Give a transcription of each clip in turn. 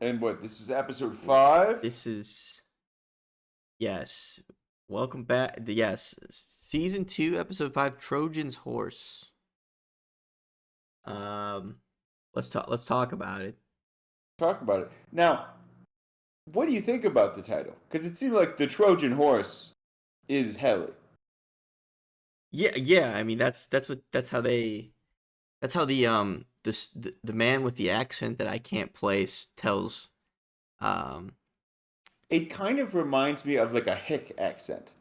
And what? This is episode 5? This is yes. Welcome back. Yes, season 2, episode 5, Trojan's Horse. Um, let's talk about it. Talk about it. Now, what do you think about the title? Because it seemed like the Trojan horse is Heli. Yeah. I mean, that's how the man with the accent that I can't place tells. Um, It kind of reminds me of like a Hick accent.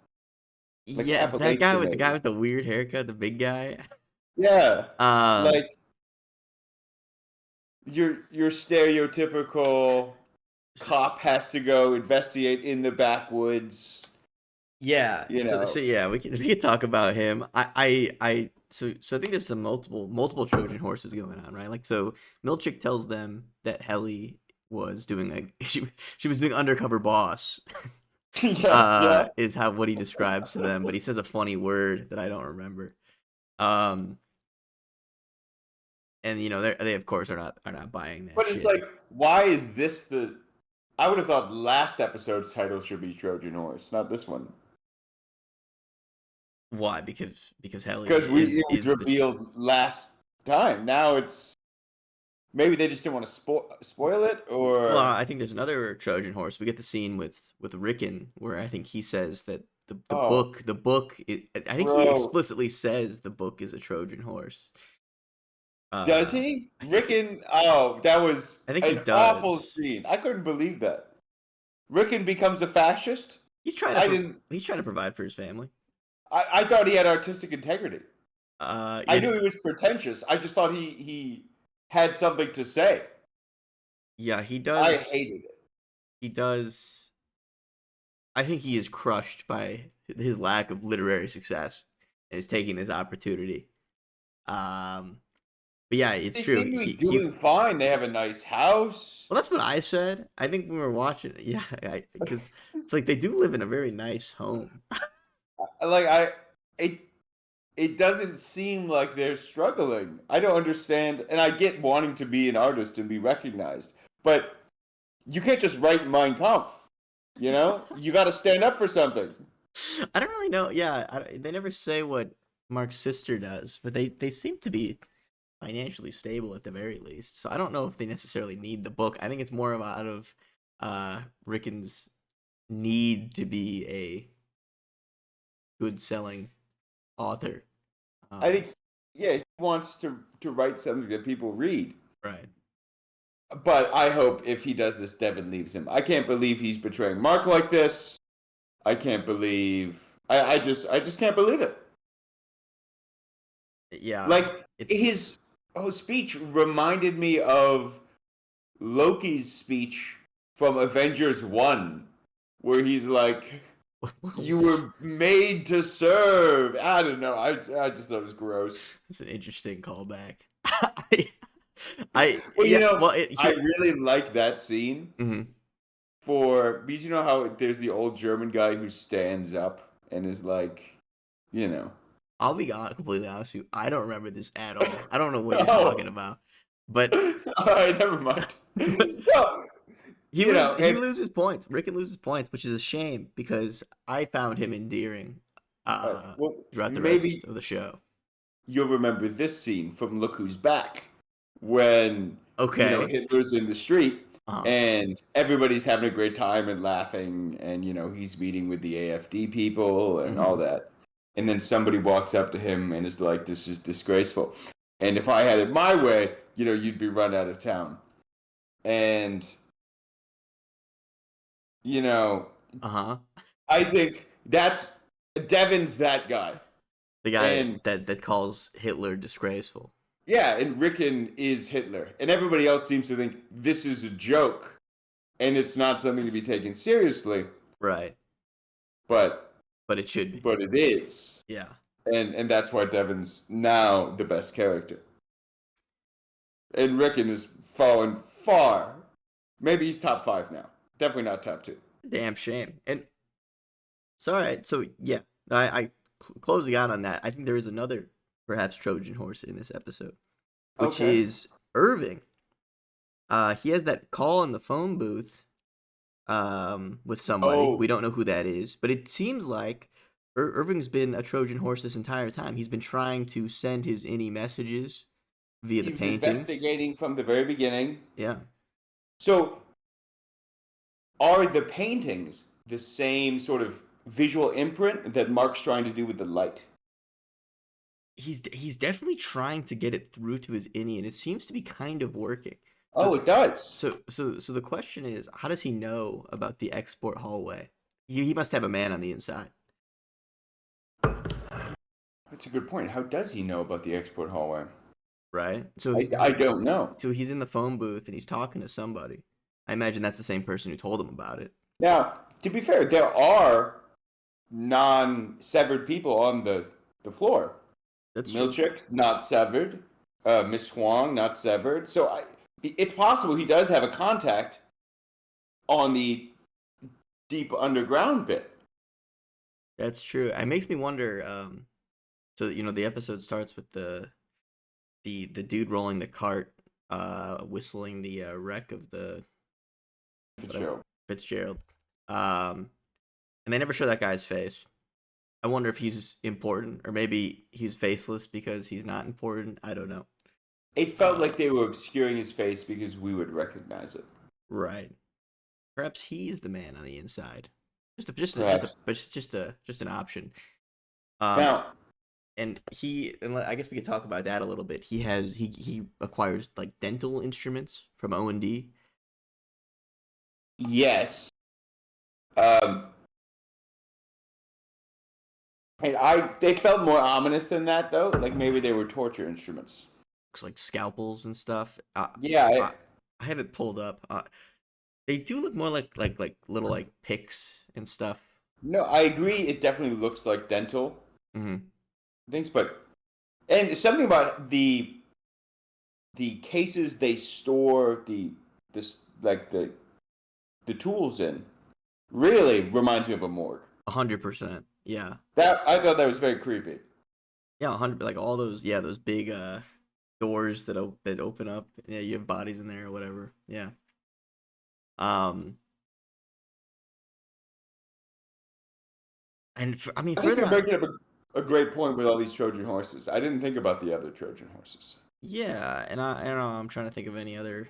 Like yeah, that guy Appalachian with maybe. the weird haircut, the big guy. Yeah. Um, Like your stereotypical s- cop has to go investigate in the backwoods, Yeah, you so know. yeah, we can talk about him. So I think there's some multiple Trojan horses going on, right? Like so Milchick tells them that Helly was doing like she was doing undercover boss, Yeah. is how what he describes to them, but he says a funny word that I don't remember. Um and they of course are not buying that But it's shit. like, why is this the I would have thought last episode's title should be Trojan Horse, not this one. Why? Because Helly Because it was is the revealed last time. Now it's maybe they just didn't want to spoil it, Well, or I think there's another Trojan horse. We get the scene with Rickon where I think he says that oh, the book I think he bro, explicitly says the book is a Trojan horse. does Uh, he? I think he Rickon? Oh, that was I think he an awful does. scene. I couldn't believe that. Rickon becomes a fascist. I didn't. He's trying to provide for his family. I thought he had artistic integrity. I Yeah, knew he was pretentious. I just thought he had something to say. yeah, I hated it. he does. I think he is crushed by his lack of literary success and is taking this opportunity. Um, but yeah, it's They true. seem to be He doing fine. They have a nice house. Well, that's what I said. I think when we were watching it, yeah, because it's like they do live in a very nice home. Like it it doesn't seem like they're struggling. I don't understand, and I get wanting to be an artist and be recognized, but you can't just write Mein Kampf. You know, you got to stand up for something. I don't really know. Yeah, they never say what Mark's sister does, but they seem to be financially stable at the very least. So I don't know if they necessarily need the book. I think it's more of out of Rickon's need to be a good selling author. I Um, think, yeah, he wants to write something that people read. right. But I hope if he does this, Devin leaves him. I can't believe he's betraying Mark like this. I can't believe. I just can't believe it. Yeah, Like it's his speech reminded me of Loki's speech from Avengers 1, where he's like, you were made to serve. I don't know. I just thought it was gross. It's an interesting callback. I, Well, yeah. Well, I here. really like that scene Mhm. because you know how there's the old German guy who stands up and is like, you know, I'll be completely honest with you. I don't remember this at all. I don't know what you're talking oh, about, but all right, never mind. Well, he and loses points. Rickon loses points, which is a shame because I found him endearing well, throughout the rest maybe of the show. you'll remember this scene from Look Who's Back when Okay. Hitler's in the street Uh-huh. and everybody's having a great time and laughing, and he's meeting with the AFD people and all Hmm. that, and then somebody walks up to him and is like, this is disgraceful, and if I had it my way, you'd be run out of town. And you know Uh-huh. I think that's Devin's that guy. The guy And that calls Hitler disgraceful. yeah, and Rickon is Hitler, and everybody else seems to think this is a joke and it's not something to be taken seriously, Right. but But it should be. it is, Yeah. and that's why Devin's now the best character, and Rickon is fallen far. Maybe he's top 5 now. Definitely not top 2. Damn shame. And it's all right. So yeah, I closing out on that. I think there is another perhaps Trojan horse in this episode, which Okay. is Irving. He has that call in the phone booth with somebody. Oh, We don't know who that is, but it seems like Irving's been a Trojan horse this entire time. He's been trying to send his any messages via he the was paintings. investigating from the very beginning. Yeah. So, are the paintings the same sort of visual imprint that Mark's trying to do with the light? He's definitely trying to get it through to his innie, and it seems to be kind of working. So Oh, it does. so the question is, how does he know about the export hallway? He must have a man on the inside, That's a good point. How does he know about the export hallway? right? I don't know. So he's in the phone booth and he's talking to somebody. I imagine that's the same person who told him about it. Now, to be fair, there are non-severed people on the floor. That's true. Milchick, not severed. Miss Huang, not severed. So it's possible he does have a contact on the deep underground bit. That's true. It makes me wonder. So the episode starts with the dude rolling the cart, whistling the wreck of the Fitzgerald. Fitzgerald. And they never show that guy's face. I wonder if he's important, or maybe he's faceless because he's not important. I don't know. It felt like they were obscuring his face because we would recognize it. Right. Perhaps he's the man on the inside. Just an option. Now, and I guess we could talk about that a little bit. He acquires like dental instruments from O&D. yes. And they felt more ominous than that though. Like maybe they were torture instruments. Looks like scalpels and stuff. Yeah. I have it pulled up. They do look more like little like picks and stuff. No, I agree. It definitely looks like dental things, and something about the cases they store the tools in really reminds me of a morgue. 100%. Yeah. That I thought that was very creepy. Yeah, 100. Like all those. Yeah, those big doors that open up. Yeah, you have bodies in there or whatever. Yeah. And I think further you're on. making up a great point with all these Trojan horses. I didn't think about the other Trojan horses. Yeah, and I don't know. I'm trying to think of any other.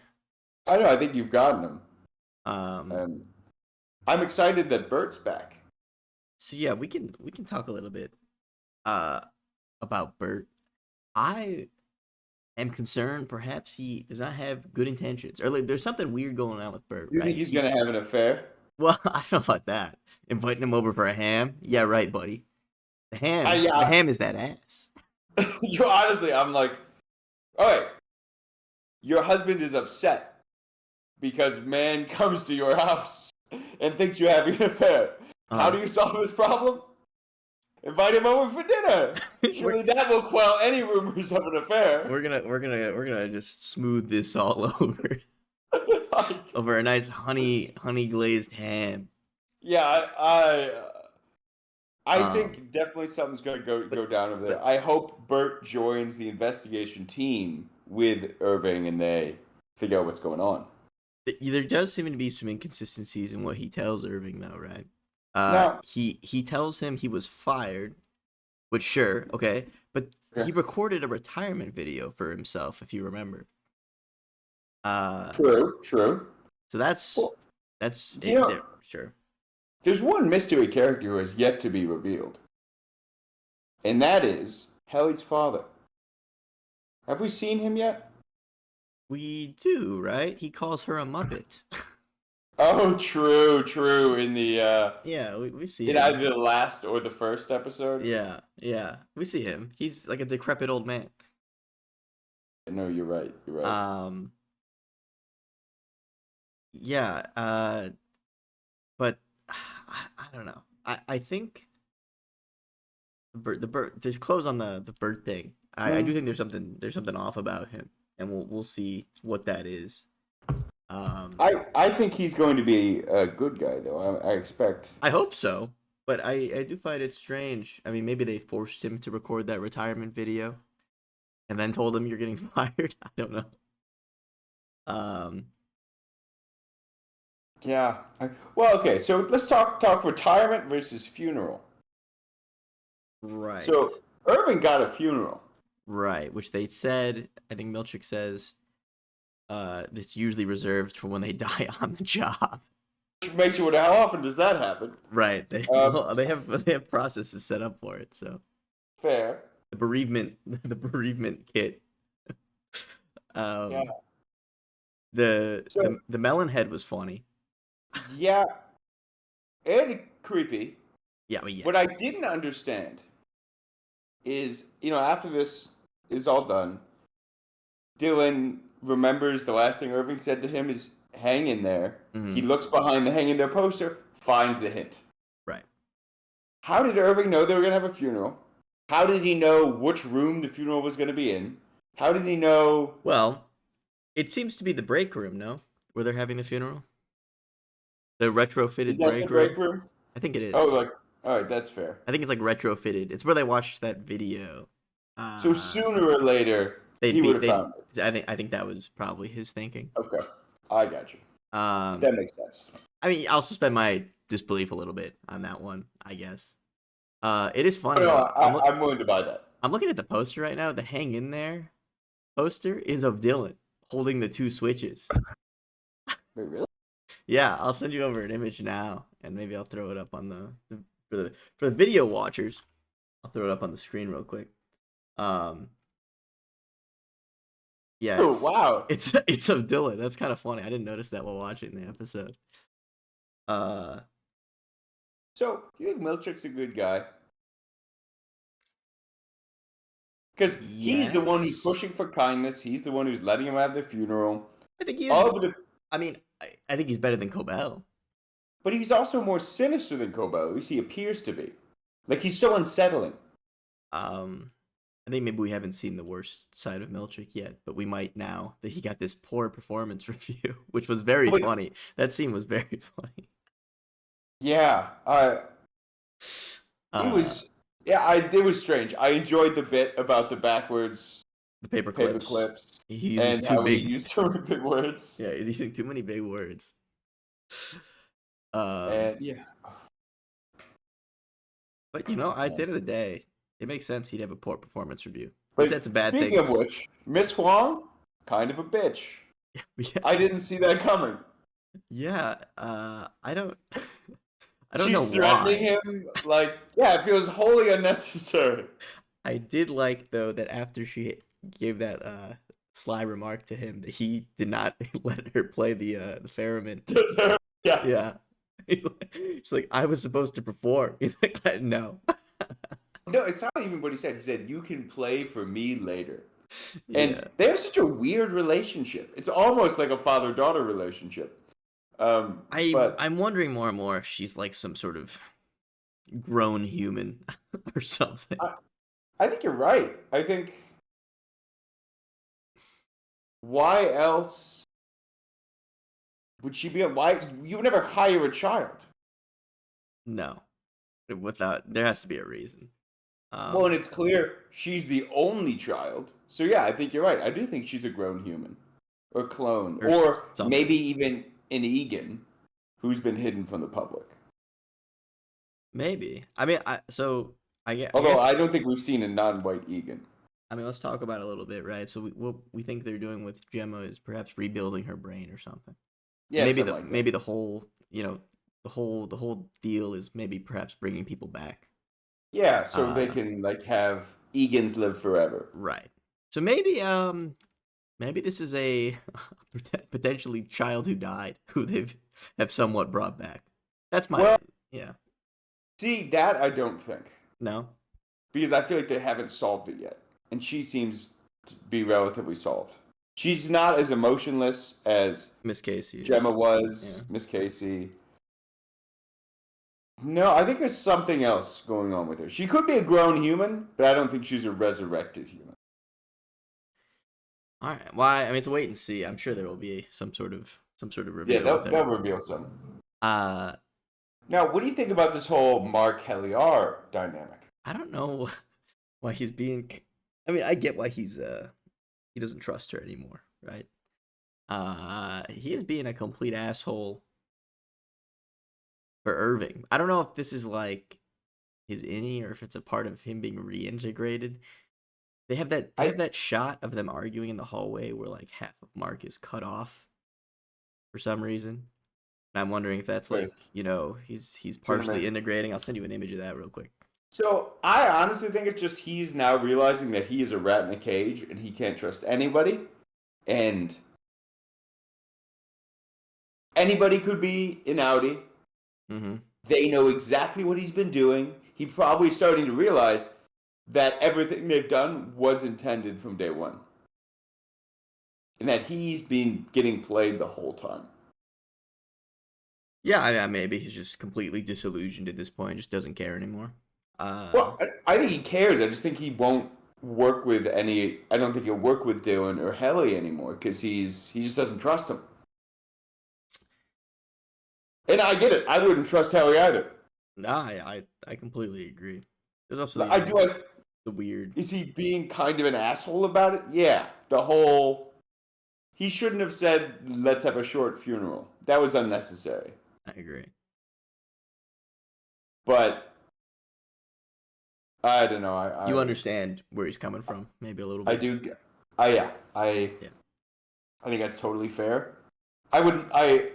I know. I think you've gotten them. Um. I'm excited that Bert's back. So yeah, we can talk a little bit about Bert. I am concerned perhaps he does not have good intentions, or like there's something weird going on with Bert. You Right? think he's gonna have an affair? Well, I don't know about that. Inviting him over for a ham? Yeah, right, buddy. The ham. Yeah. The ham is that ass. You honestly, I'm like, all right. Your husband is upset because man comes to your house and thinks you're having an affair. How do you solve this problem? Invite him over for dinner. Surely that will quell any rumors of an affair. We're gonna just smooth this all over. Over a nice honey glazed ham. Yeah, I think definitely something's gonna go down over there. I hope Bert joins the investigation team with Irving and they figure out what's going on. There does seem to be some inconsistencies in what he tells Irving, though, right? No. He tells him he was fired, which sure, okay, but he recorded a retirement video for himself, if you remember. True. So that's sure. There's one mystery character who has yet to be revealed, and that is Helly's father. Have we seen him yet? We do, right? He calls her a Muppet. Oh, true. In the yeah, we see in him. either the last or the first episode. Yeah, we see him. He's like a decrepit old man. No, you're right. Yeah, but I don't know. I think the bird. There's clothes on the bird thing. I do think there's something off about him, and we'll see what that is. I think he's going to be a good guy, though. I expect. I hope so, but I do find it strange. I mean, maybe they forced him to record that retirement video, and then told him you're getting fired. I don't know. Um, Yeah. Well, okay. So let's talk retirement versus funeral. right, So Irving got a funeral. right. Which they said. I think Milchick says. This usually reserved for when they die on the job. Which makes you wonder how often does that happen? Right. They Um, well, they have processes set up for it. So Fair. the bereavement kit. Yeah. Um, the So the melon head was funny. yeah, and creepy. Yeah, but yeah. What I didn't understand is, after this is all done, Dylan remembers the last thing Irving said to him is hang in there. He Mhm. looks behind the hang in there poster, finds the hint. Right. How did Irving know they were going to have a funeral? How did he know which room the funeral was going to be in? How did he know? Well, it seems to be the break room, no? Where they're having the funeral? The Is retrofitted that the break break room? room? I think it Oh, is. all right, that's fair. I think it's like retrofitted. It's where they watched that video. So Uh sooner or later, they'd he be would have they found it. I think that was probably his thinking. Okay, I got you. Um That makes sense. I mean, I'll suspend my disbelief a little bit on that one, I guess. It is No, funny no, though. I'm willing to buy that. I'm looking at the poster right now. The hang in there poster is of Dylan holding the two switches. Wait, really? Yeah, I'll send you over an image now, and maybe I'll throw it up on for the video watchers. I'll throw it up on the screen real quick. Um, yeah, Oh, wow. it's of Dylan. That's kind of funny. I didn't notice that while watching the episode. Uh, So, you think Milchick's a good guy? Because he's the one who's yes, pushing for kindness. He's the one who's letting him have the funeral. I think he is. All of the, I mean, I think he's better than Cobell. but he's also more sinister than Kobo. At least he appears to be. Like he's so unsettling. Um, I think maybe we haven't seen the worst side of Milchick yet, but we might now that he got this poor performance review, which was very But funny. That scene was very funny. yeah, it Uh, was. Yeah, it was strange. I enjoyed the bit about the backwards the paper paper clips. clips He uses and too how he big. used so many big words. Yeah, he's using too many big words. And yeah, But at the end of the day, it makes sense he'd have a poor performance review. He but said some bad speaking of things. which, Miss Huang, kind of a bitch. Yeah, I didn't see that coming. yeah. I don't. I don't She's know threatening why. him like, yeah, it feels wholly unnecessary. I did like though that after she gave that sly remark to him that he did not let her play the theremin. Yeah. Yeah. She's like, I was supposed to perform. He's like, no. No, it's not even what he said. He said, you can play for me later. And Yeah. they have such a weird relationship. It's almost like a father-daughter relationship. But I'm wondering more and more if she's like some sort of grown human or something. I think you're right. I think why else would she be? Why you would never hire a child? No. Without there has to be a reason. Well, and it's clear she's the only child. So yeah, I think you're right. I do think she's a grown human, or clone, Or or something. maybe even an Egan, who's been hidden from the public. Maybe. I mean, I guess. Although I don't think we've seen a non-white Egan. I mean, let's talk about it a little bit, right? So what we think they're doing with Gemma is perhaps rebuilding her brain or something. Yeah, Maybe something like that. maybe the whole the whole deal is maybe perhaps bringing people back. Yeah, so they Uh, can like have Egans live forever. right. So maybe this is a potentially child who died who they've have somewhat brought back. That's my Well, yeah. see that I don't think No. because I feel like they haven't solved it yet, and she seems to be relatively solved. She's not as emotionless as Miss Casey Gemma is. was, Yeah. Miss Casey. No, I think there's something else going on with her. She could be a grown human, but I don't think she's a resurrected human. All right. Well, I mean, it's a wait and see. I'm sure there will be some sort of Yeah, reveal with they'll her. reveal some. Uh, Now, what do you think about this whole Mark Heliar dynamic? I don't know why he's being. I mean, I get why he doesn't trust her anymore, right? He is being a complete asshole for Irving. I don't know if this is like his innie or if it's a part of him being reintegrated. They I have that shot of them arguing in the hallway where like half of Mark is cut off for some reason. And I'm wondering if that's wait, like, he's partially cinematic. integrating. I'll send you an image of that real quick. So I honestly think it's just he's now realizing that he is a rat in a cage and he can't trust anybody, and anybody could be an outie. Mm-hmm. They know exactly what he's been doing. He's probably starting to realize that everything they've done was intended from day one, and that he's been getting played the whole time. Yeah, maybe he's just completely disillusioned at this point, just doesn't care anymore. Well, I think he cares. I just think he won't work with any. I don't think he'll work with Dylan or Helly anymore because he just doesn't trust him. And I get it. I wouldn't trust Helly either. Nah, I completely agree. There's also, I do. the weird. Is he being kind of an asshole about it? Yeah. The whole. He shouldn't have said, "Let's have a short funeral." That was unnecessary. I agree. But I don't know. You understand where he's coming from, maybe a little bit. I do. Yeah. Yeah. I think that's totally fair. I would. I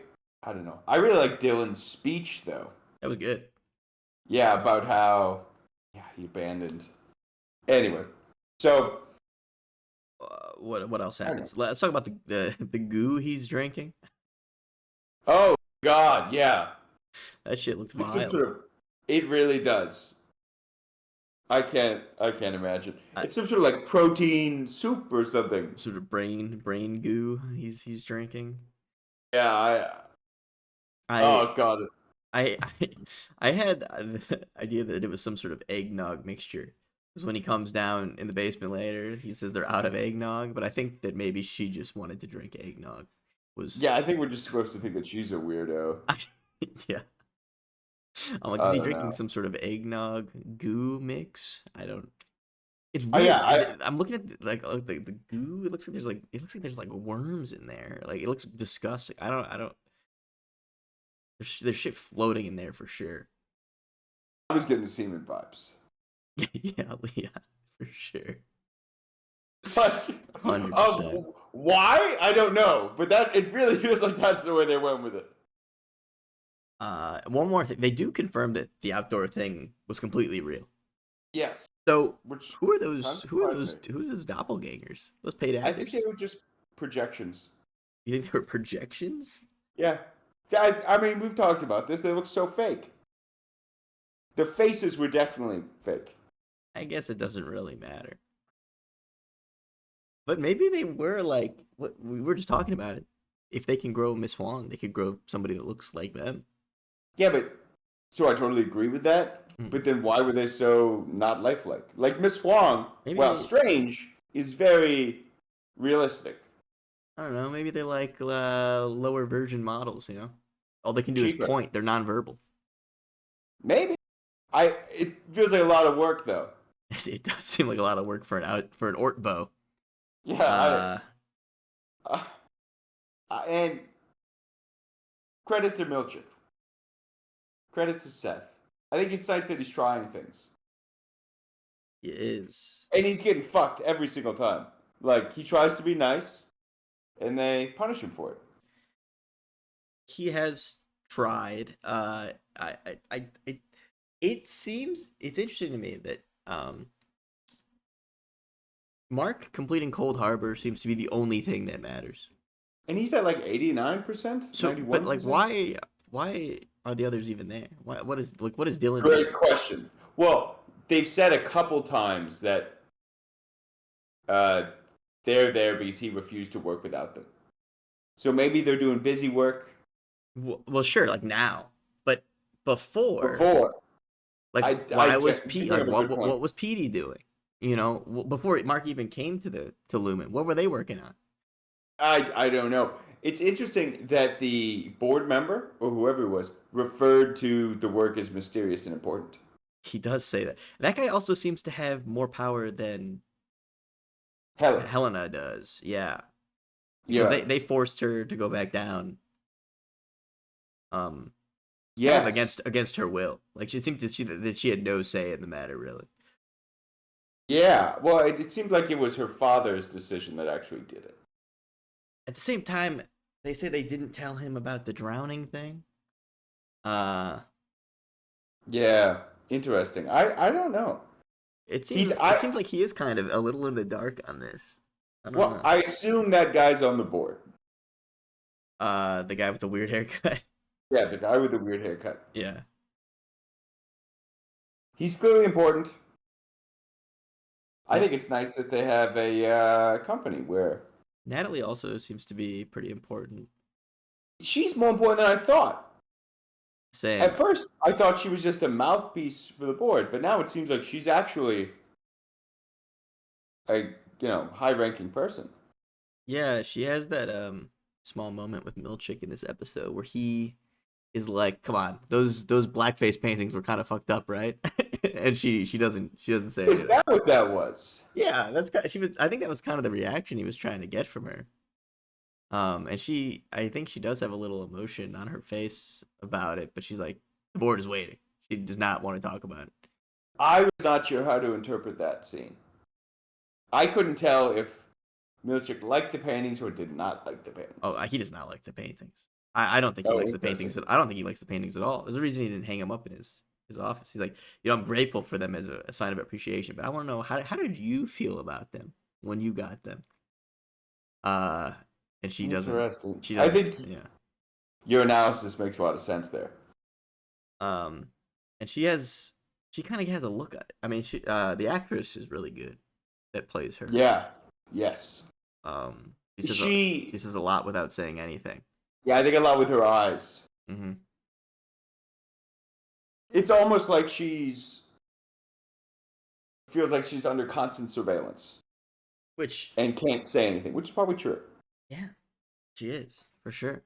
don't know. I really like Dylan's speech though. That was good. Yeah, about how he abandoned. Anyway, so What else happens? Let's talk about the goo he's drinking. oh God, yeah, That shit looks it's some vile. sort of. It really does. I can't imagine. I- It's some sort of like protein soup or something. Sort of brain goo he's drinking. Yeah, I oh God, I I had the idea that it was some sort of eggnog mixture. Because when he comes down in the basement later, he says they're out of eggnog. But I think that maybe she just wanted to drink eggnog. yeah. I think we're just supposed to think that she's a weirdo. Yeah. I'm like, I is he don't drinking know. some sort of eggnog goo mix? I don't. It's Oh weird. yeah, I'm looking at the goo. It looks like there's like worms in there. Like it looks disgusting. I don't. There's shit floating in there for sure. I was getting the semen vibes. Yeah, for sure. But 100%. why? I don't know. But it really feels like that's the way they went with it. One more thing. They do confirm that the outdoor thing was completely real. Yes. So Which who are those? kind of Who are surprised me. those doppelgangers? Those paid I think actors? they were just projections. You think they were projections? Yeah. I mean, we've talked about this. They look so fake. Their faces were definitely fake. I guess it doesn't really matter. But maybe they were like what we were just talking about it. If they can grow Miss Huang, they could grow somebody that looks like them. Yeah, but so I totally agree with that. Mm. But then why were they so not lifelike? Like Miss Huang, Maybe while they- strange, is very realistic. I don't know. Maybe they like lower version models. All they can do Cheaper. is point. They're nonverbal. Maybe. It feels like a lot of work though. It does seem like a lot of work for an Ort bow. Yeah. And credit to Milchik. Credit to Seth. I think it's nice that he's trying things. He is. And he's getting fucked every single time. Like, he tries to be nice, and they punish him for it. He has tried. It seems it's interesting to me that Mark completing Cold Harbor seems to be the only thing that matters. And he's at like 89%? So, 91%? but like, why are the others even there? What is Dylan Great doing? question. Well, they've said a couple times that they're there because he refused to work without them. So maybe they're doing busy work. Well, sure, like now, but before, like, I why was think Pete? you Like, have a good point. what was Petey doing? Before Mark even came to Lumen, what were they working on? I don't know. It's interesting that the board member, or whoever it was, referred to the work as mysterious and important. He does say that. That guy also seems to have more power than Helen. Helena does. Yeah. because Yeah. they forced her to go back down. Kind of Yes. against her will. Like she seemed to see that she had no say in the matter, really. Yeah. Well, it seemed like it was her father's decision that actually did it. At the same time, they say they didn't tell him about the drowning thing. Uh, Yeah. Interesting. I don't know. it He seems I like he is kind of a little in the dark on this. I don't well, know. I assume that guy's on the board. The guy with the weird haircut. Yeah, the guy with the weird haircut. Yeah. He's clearly important. I Yep. think it's nice that they have a company where Natalie also seems to be pretty important. she's more important than I thought. Same. At first, I thought she was just a mouthpiece for the board, but now it seems like she's actually a high-ranking person. Yeah, she has that small moment with Milchick in this episode where he is like, "Come on, those blackface paintings were kind of fucked up, right?" And she doesn't say Is anything. that what that was? Yeah, she was. I think that was kind of the reaction he was trying to get from her. And I think she does have a little emotion on her face about it, but she's like, the board is waiting. She does not want to talk about it. I was not sure how to interpret that scene. I couldn't tell if Milchick liked the paintings or did not like the paintings. Oh, he does not like the paintings. I don't think he likes the paintings. I don't think he likes the paintings at all. There's a reason he didn't hang them up in his office. He's like, I'm grateful for them as a sign of appreciation, but I want to know how did you feel about them when you got them? And she doesn't. Interesting. I think your analysis makes a lot of sense there. And she kind of has a look at it. I mean, the actress is really good that plays her. Yeah. Yes. She says a lot without saying anything. Yeah, I think a lot with her eyes. Mm-hmm. It's almost like feels like she's under constant surveillance. And can't say anything, which is probably true. Yeah, she is, for sure.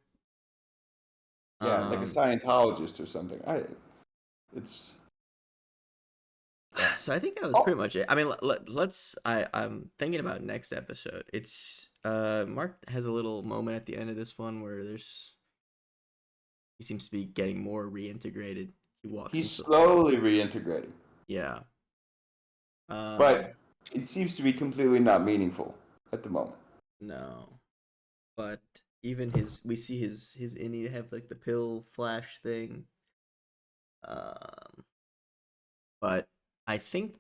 Yeah, like a Scientologist or something. So I think that was pretty much it. I mean, I'm thinking about next episode. It's Mark has a little moment at the end of this one where he seems to be getting more reintegrated. He's slowly reintegrating. Yeah. But it seems to be completely not meaningful at the moment. No. But even we see his innie have like the pill flash thing. But I think,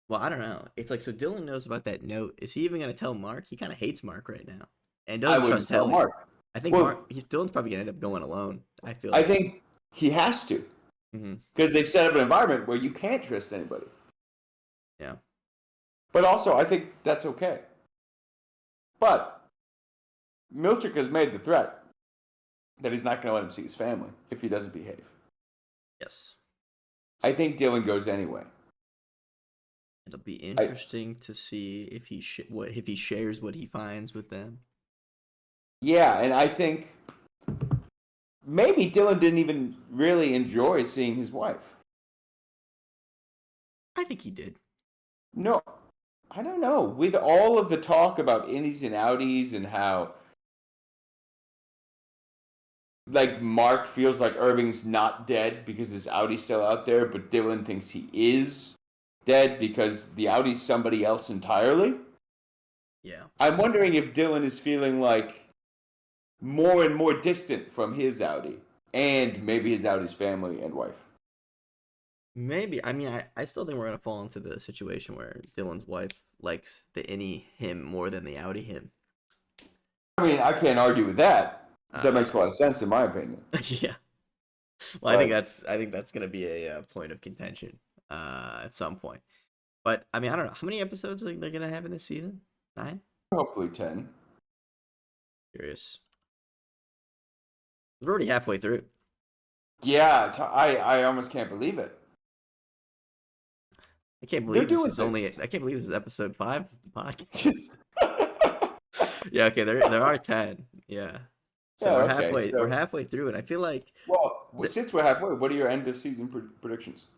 well, I don't know. It's like, so Dylan knows about that note. Is he even going to tell Mark? He kind of hates Mark right now, and doesn't trust tell Helly. Mark. I think Dylan's probably going to end up going alone. I think he has to, because they've set up an environment where you can't trust anybody. Yeah. But also, I think that's okay. But Milchick has made the threat that he's not going to let him see his family if he doesn't behave. Yes. I think Dylan goes anyway. It'll be interesting to see if he shares what he finds with them. Yeah, and I think maybe Dylan didn't even really enjoy seeing his wife. I think he did. No, I don't know. With all of the talk about innies and outies and how like Mark feels like Irving's not dead because his Audi's still out there, but Dylan thinks he is dead because the Audi's somebody else entirely. Yeah. I'm wondering if Dylan is feeling like more and more distant from his Audi and maybe his Audi's family and wife. Maybe. I mean, I still think we're going to fall into the situation where Dylan's wife likes the innie him more than the Audi him. I mean, I can't argue with that. That makes a lot of sense in my opinion. Yeah. Well, I think that's going to be a point of contention at some point. But I mean, I don't know how many episodes are they going to have in this season. 9? Hopefully 10. Curious. We're already halfway through. Yeah, I almost can't believe it. I can't believe I can't believe this is episode 5 of the podcast. Yeah, okay, there are 10. Yeah. So we're halfway through, and I feel like since we're halfway, what are your end of season predictions?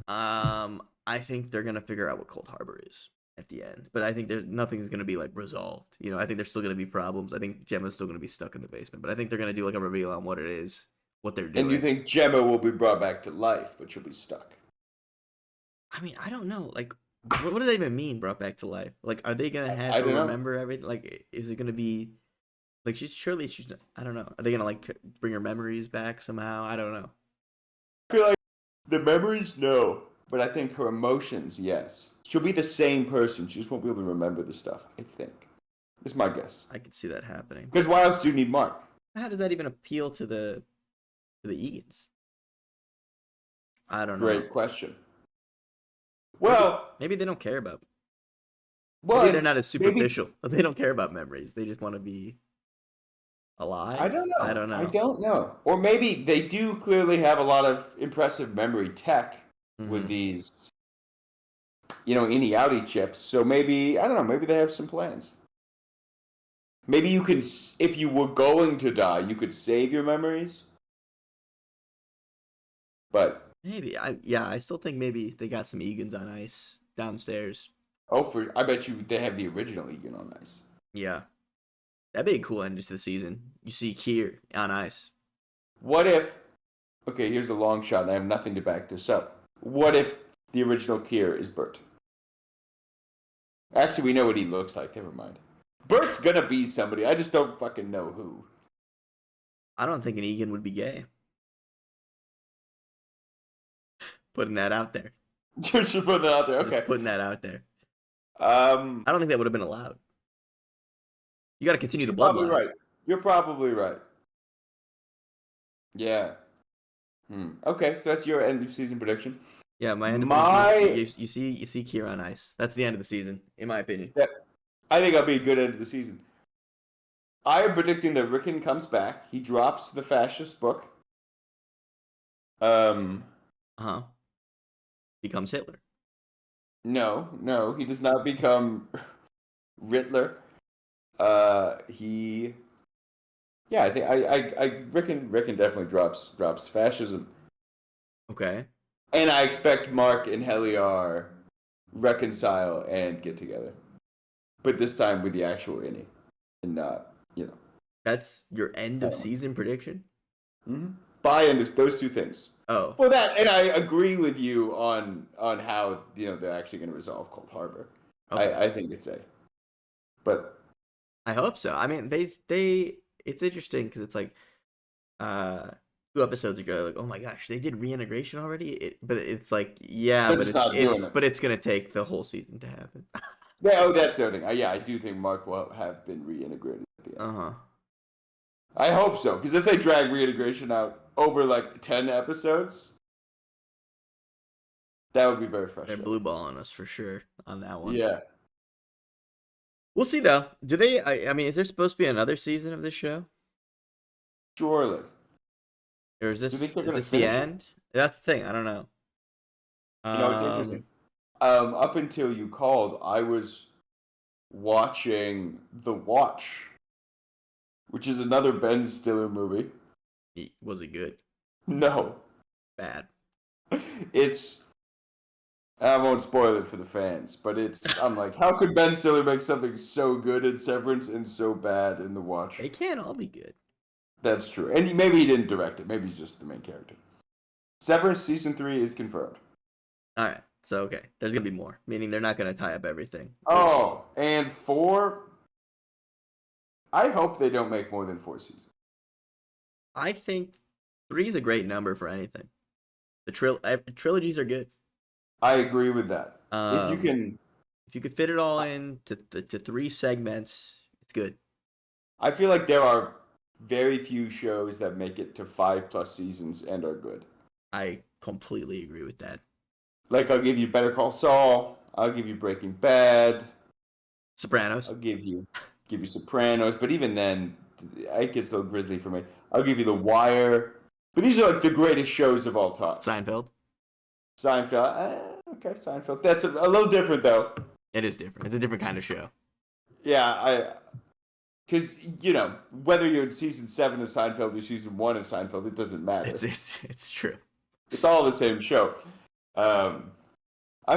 I think they're gonna figure out what Cold Harbor is, at the end. But I think nothing's gonna be like resolved. You know, I think there's still gonna be problems. I think Gemma's still gonna be stuck in the basement. But I think they're gonna do like a reveal on what it is, what they're And you doing. think Gemma will be brought back to life, but she'll be stuck? I mean, I don't know. Like, what does that even mean? Brought back to life? Like, are they gonna have I her don't know. remember everything? Like, is it gonna be like she's? I don't know. Are they gonna like bring her memories back somehow? I don't know. I feel like the memories, no. But I think her emotions, yes. She'll be the same person. She just won't be able to remember the stuff, I think. It's my guess. I could see that happening. Because why else do you need Mark? How does that even appeal to the Egans? I don't know. Great question. Well, maybe they don't care about. well, Maybe they're not as maybe superficial. They don't care about memories. They just want to be alive. I don't know. I don't know. I don't know. Or maybe they do clearly have a lot of impressive memory tech with these, innie outie chips. So maybe, I don't know, maybe they have some plans. Maybe you could, if you were going to die, you could save your memories. But Maybe. I still think maybe they got some Egans on ice downstairs. I bet you they have the original Egan on ice. Yeah. That'd be a cool end to the season. You see Kier on ice. What if, okay, here's a long shot, and I have nothing to back this up. What if the original Kier is Bert? Actually, we know what he looks like. Never mind. Bert's gonna be somebody. I just don't fucking know who. I don't think an Egan would be gay. Putting that out there. Just putting it out there. Okay. Just putting that out there. I don't think that would have been allowed. You got to continue the bloodline. bloodline. Right. You're probably right. Yeah. Okay, so that's your end of season prediction. Yeah, my end of the season. You see Kier on ice. That's the end of the season, in my opinion. Yeah, I think that'll be a good end of the season. I am predicting that Rickon comes back. He drops the fascist book. Becomes Hitler. No, he does not become Rittler. I think I Rickon definitely drops fascism. Okay. And I expect Mark and Heliar reconcile and get together, but this time with the actual innie, and not That's your end of season prediction. By end of those two things. Oh. Well, that, and I agree with you on how they're actually going to resolve Cold Harbor. Okay. I think it's but I hope so. I mean, it's interesting because it's like 2 episodes ago, like, oh my gosh, they did reintegration already. But it's like, yeah, but it's gonna take the whole season to happen. Yeah, that's the other thing. I do think Mark will have been reintegrated at the end. I hope so, because if they drag reintegration out over like 10 episodes, that would be very frustrating. They're blue balling us for sure on that one. Yeah. We'll see though. Do they? I mean, is there supposed to be another season of this show? Surely. Or is this the end? That's the thing. I don't know. It's interesting. Up until you called, I was watching The Watch, which is another Ben Stiller movie. Was it good? No. Bad. I won't spoil it for the fans, but I'm like, how could Ben Stiller make something so good in Severance and so bad in The Watch? They can't all be good. That's true. And maybe he didn't direct it. Maybe he's just the main character. Severance Season 3 is confirmed. All right. So, okay. There's going to be more. Meaning they're not going to tie up everything. Oh, and 4? I hope they don't make more than 4 seasons. I think 3 is a great number for anything. The trilogies are good. I agree with that. If you could fit it all in to 3 segments, it's good. I feel like there are very few shows that make it to 5+ seasons and are good. I completely agree with that. Like, I'll give you Better Call Saul. I'll give you Breaking Bad. Sopranos. I'll give you Sopranos. But even then, it gets a little grisly for me. I'll give you The Wire. But these are like the greatest shows of all time. Seinfeld. Okay, Seinfeld. That's a little different, though. It is different. It's a different kind of show. Yeah, because, whether you're in season 7 of Seinfeld or season 1 of Seinfeld, it doesn't matter. It's true. It's all the same show. I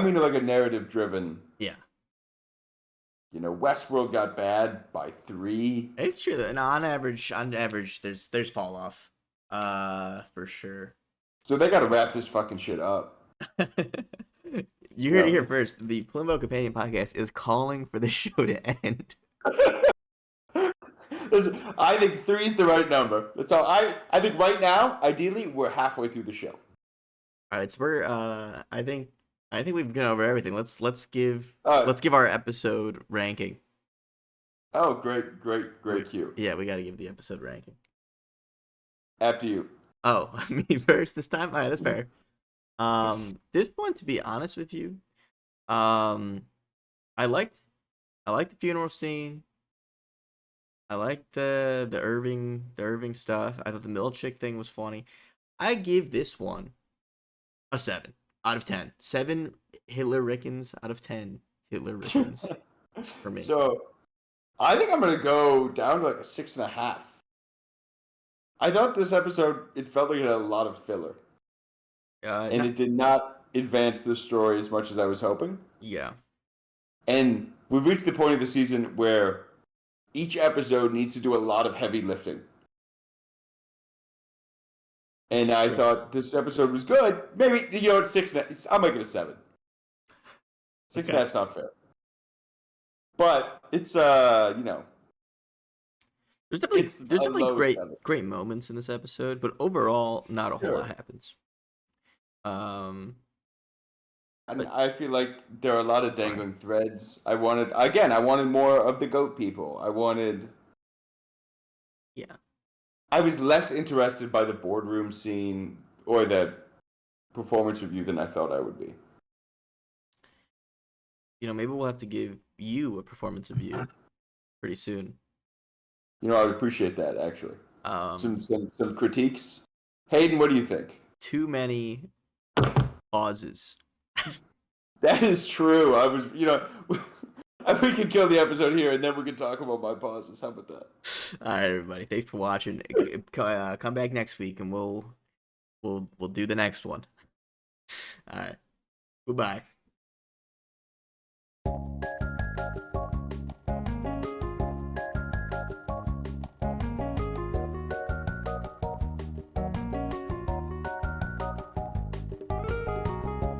mean, like a narrative-driven Westworld got bad by 3. It's true. And on average, there's fall off, for sure. So they got to wrap this fucking shit up. You heard it here first. The Plimbo Companion Podcast is calling for the show to end. Listen, I think 3 is the right number. That's all. I think right now, ideally, we're halfway through the show. All right, so we're I think we've gone over everything. Let's give our episode ranking. Oh, great cue. Yeah, we got to give the episode ranking. After you. Oh, me first this time. All right, that's fair. This one, to be honest with you, I liked the funeral scene. I liked the Irving stuff. I thought the milkshake thing was funny. I give this one a 7 out of 10. 7 Hitler Rickens out of 10 Hitler Rickens for me. So, I think I'm gonna go down to like a 6.5. I thought this episode, it felt like it had a lot of filler. And it did not advance the story as much as I was hoping. Yeah. And we've reached the point of the season where each episode needs to do a lot of heavy lifting. And I thought this episode was good. Maybe, it's 6.5. I'll make it a 7. 6.5 is not fair. But it's, There's definitely great moments in this episode, but overall, not a whole lot happens. I feel like there are a lot of dangling threads. I wanted more of the goat people. I was less interested by the boardroom scene or the performance review than I thought I would be. Maybe we'll have to give you a performance review pretty soon. I would appreciate that, actually. Some critiques. Hayden, what do you think? Too many pauses. That is true. We could kill the episode here, and then we can talk about my pauses. How about that? All right, everybody. Thanks for watching. Come back next week, and we'll do the next one. All right. Goodbye.